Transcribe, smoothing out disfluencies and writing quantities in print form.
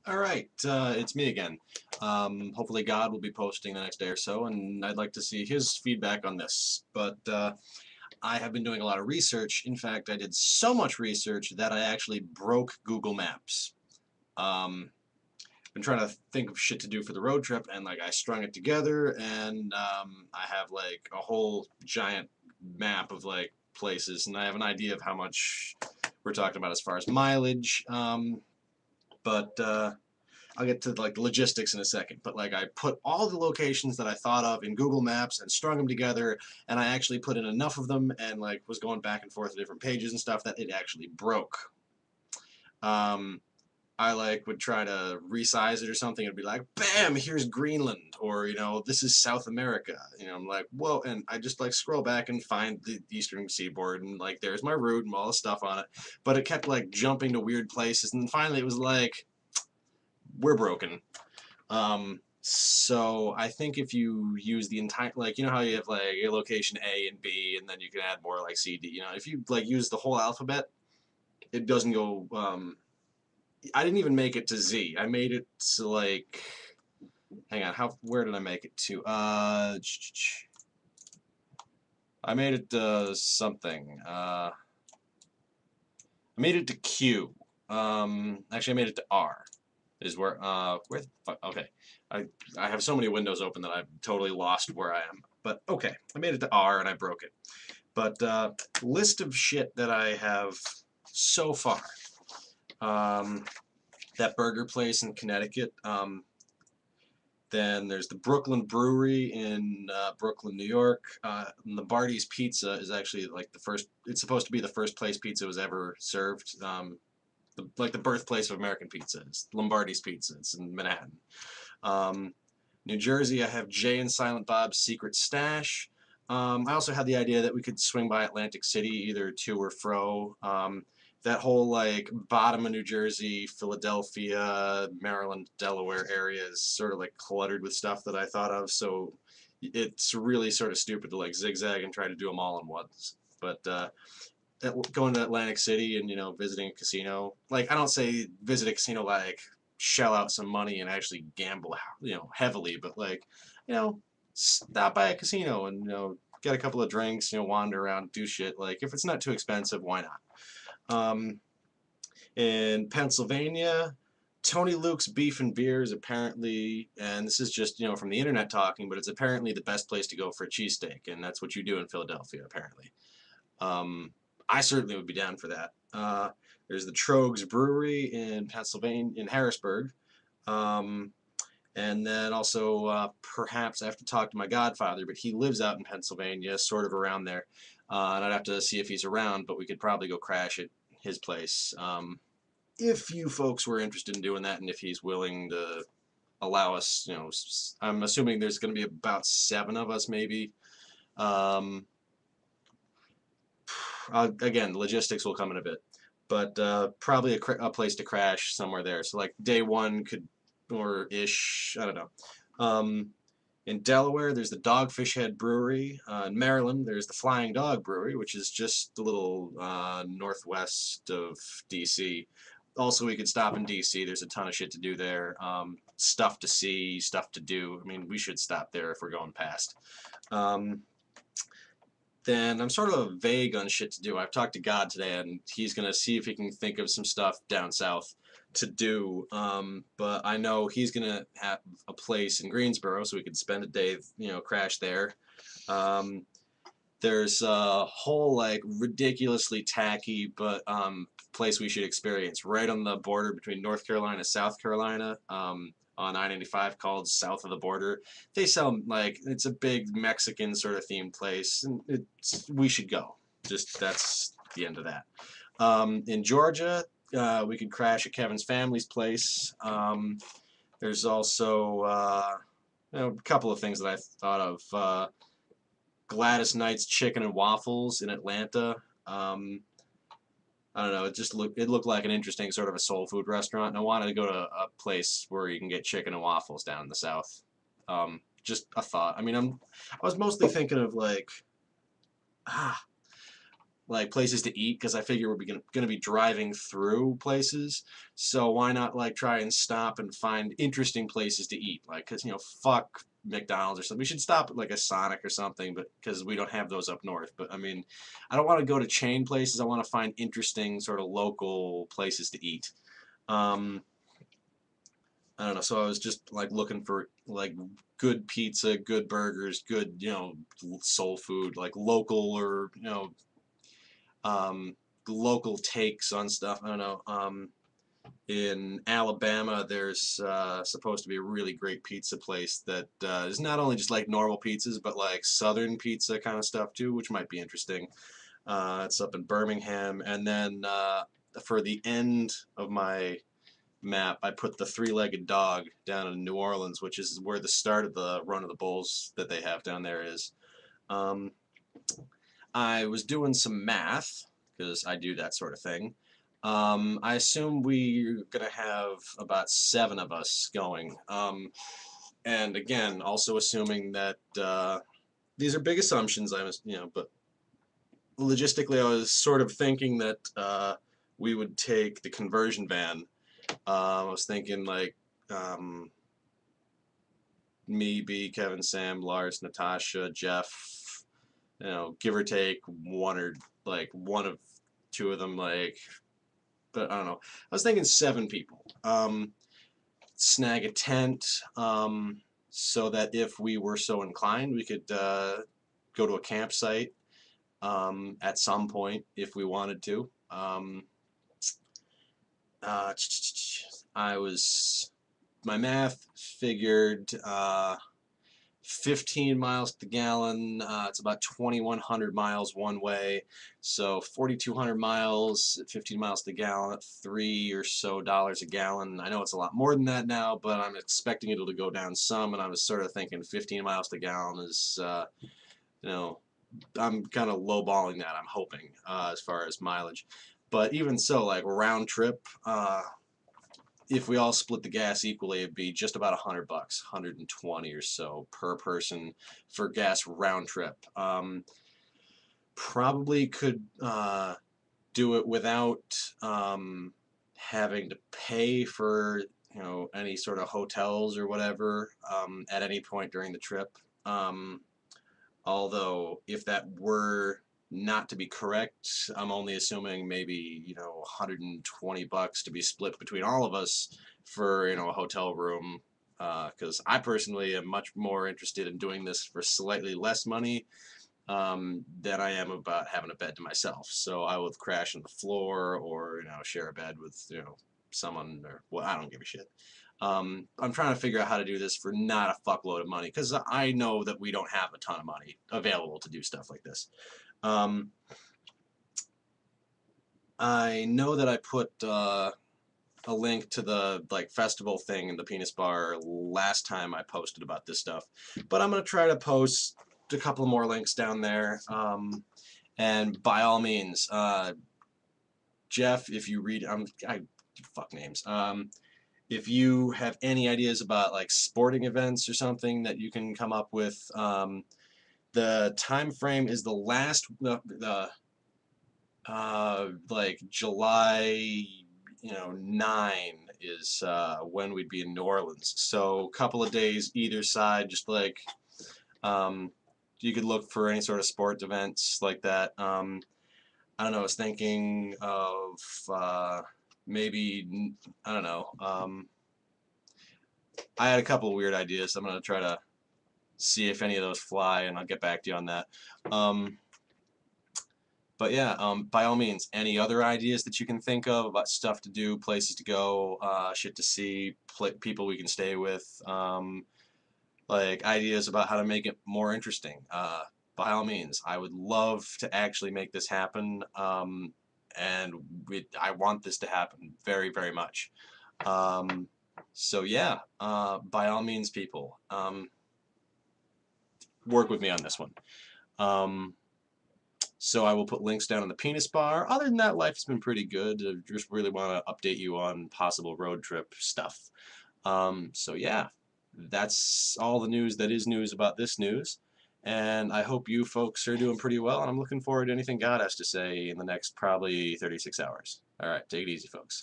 Alright, it's me again. Hopefully God will be posting the next day or so, and I'd like to see his feedback on this. But I have been doing a lot of research. In fact, I did so much research that I actually broke Google Maps. Um, been trying to think of shit to do for the road trip, and like I strung it together, and I have like a whole giant map of like places, and I have an idea of how much we're talking about as far as mileage. But I'll get to like the logistics in a second, but like I put all the locations that I thought of in Google Maps and strung them together, and I actually put in enough of them and like was going back and forth to different pages and stuff that it actually broke. Um, I like would try to resize it or something. It'd be like, bam, here's Greenland, or this is South America. I'm like, whoa, and I just like scroll back and find the eastern seaboard, and like there's my route and all the stuff on it. But it kept like jumping to weird places, and then finally it was like, we're broken. So I think if you use the entire, like, how you have like a location A and B, and then you can add more like C, D. If you like use the whole alphabet, it doesn't go. I didn't even make it to Z. I made it to like, hang on, where did I make it to? I made it to something. I made it to Q. Actually, I made it to R. Is where the fuck? Okay, I I have so many windows open that I've totally lost where I am. But okay, I made it to R and I broke it. But list of shit that I have so far. Um, that burger place in Connecticut. Then there's the Brooklyn Brewery in Brooklyn, New York. Lombardi's Pizza is actually like the first. It's supposed to be the first place pizza was ever served. Like the birthplace of American pizza. It's Lombardi's Pizza. It's in Manhattan. Um, New Jersey, I have Jay and Silent Bob's Secret Stash. I also had the idea that we could swing by Atlantic City, either to or fro. That whole like bottom of New Jersey, Philadelphia, Maryland, Delaware area is sort of like cluttered with stuff that I thought of. So it's really sort of stupid to like zigzag and try to do them all in once. But going to Atlantic City and visiting a casino, like I don't say visit a casino like shell out some money and actually gamble heavily, but like stop by a casino and get a couple of drinks, wander around, do shit. Like if it's not too expensive, why not? In Pennsylvania, Tony Luke's Beef and Beer is apparently, and this is just from the internet talking, but it's apparently the best place to go for a cheesesteak, and that's what you do in Philadelphia apparently. Um, I certainly would be down for that. There's the Trogs Brewery in Pennsylvania, in Harrisburg. Um, and then also, perhaps I have to talk to my godfather, but he lives out in Pennsylvania, sort of around there. And I'd have to see if he's around, but we could probably go crash at his place. If you folks were interested in doing that, and if he's willing to allow us, I'm assuming there's going to be about 7 of us, maybe. Um, Again, logistics will come in a bit, but probably a place to crash somewhere there. So like day one could or ish, I don't know. Um, in Delaware, there's the Dogfish Head Brewery. In Maryland, there's the Flying Dog Brewery, which is just a little northwest of DC. Also, we could stop in DC. There's a ton of shit to do there. Stuff to see, stuff to do. I mean, we should stop there if we're going past. Um, then I'm sort of vague on shit to do. I've talked to God today, and he's gonna see if he can think of some stuff down south to do. But I know he's gonna have a place in Greensboro, so we could spend a day, crash there. Um, there's a whole like ridiculously tacky but place we should experience right on the border between North Carolina and South Carolina. On I-95 called South of the Border. They sell like it's a big Mexican sort of themed place, and we should go. Just that's the end of that. In Georgia, we could crash at Kevin's family's place. There's also a couple of things that I thought of. Gladys Knight's Chicken and Waffles in Atlanta. I don't know. It looked like an interesting sort of a soul food restaurant, and I wanted to go to a place where you can get chicken and waffles down in the South. Just a thought. I mean, I was mostly thinking of like, ah, like places to eat because I figure we're going to be driving through places. So why not like try and stop and find interesting places to eat? Like, cause fuck McDonald's or something. We should stop at like a Sonic or something, but because we don't have those up north. But I mean, I don't want to go to chain places. I want to find interesting sort of local places to eat. Um, I don't know. So I was just like looking for like good pizza, good burgers, good soul food, like local or um, local takes on stuff. I don't know. In Alabama, there's supposed to be a really great pizza place that is not only just like normal pizzas, but like Southern pizza kind of stuff too, which might be interesting. It's up in Birmingham, and then for the end of my map, I put the three-legged dog down in New Orleans, which is where the start of the Run of the Bulls that they have down there is. Um, I was doing some math because I do that sort of thing. I assume we're gonna have about 7 of us going. And again, also assuming that these are big assumptions. But logistically, I was sort of thinking that we would take the conversion van. I was thinking like me, B, Kevin, Sam, Lars, Natasha, Jeff. Give or take one or like one of 2 of them. Like, but I don't know. I was thinking 7 people. Snag a tent so that if we were so inclined, we could go to a campsite at some point if we wanted to. Uh, I was my math figured 15 miles to the gallon. It's about 2,100 miles one way. So 4,200 miles at 15 miles to the gallon at $3 or so a gallon. I know it's a lot more than that now, but I'm expecting it to go down some. And I was sort of thinking 15 miles to the gallon is, I'm kind of lowballing that. I'm hoping as far as mileage. But even so, like round trip, if we all split the gas equally, it'd be just about $100, 120 or so per person for gas round trip. Probably could do it without having to pay for any sort of hotels or whatever at any point during the trip. Although if that were not to be correct, I'm only assuming maybe $120 to be split between all of us for a hotel room. Because I personally am much more interested in doing this for slightly less money than I am about having a bed to myself. So I would crash on the floor or share a bed with someone, or well, I don't give a shit. I'm trying to figure out how to do this for not a fuckload of money because I know that we don't have a ton of money available to do stuff like this. I know that I put a link to the festival thing in the Penis Bar last time I posted about this stuff, but I'm gonna try to post a couple more links down there. And by all means, Jeff, if you read, I fuck names. If you have any ideas about like sporting events or something that you can come up with, the time frame is the last like July 9 is when we'd be in New Orleans. So a couple of days either side, just like you could look for any sort of sport events like that. I don't know. I was thinking of maybe I don't know. I had a couple of weird ideas. I'm gonna try to see if any of those fly, and I'll get back to you on that. But yeah, by all means, any other ideas that you can think of about stuff to do, places to go, shit to see, people we can stay with, like ideas about how to make it more interesting. By all means, I would love to actually make this happen, and I want this to happen very, very much. So yeah, by all means, people, work with me on this one. So I will put links down in the Penis Bar. Other than that, life's been pretty good. I just really want to update you on possible road trip stuff. So yeah, that's all the news that is news about this news. And I hope you folks are doing pretty well, and I'm looking forward to anything God has to say in the next probably 36 hours. All right, take it easy, folks.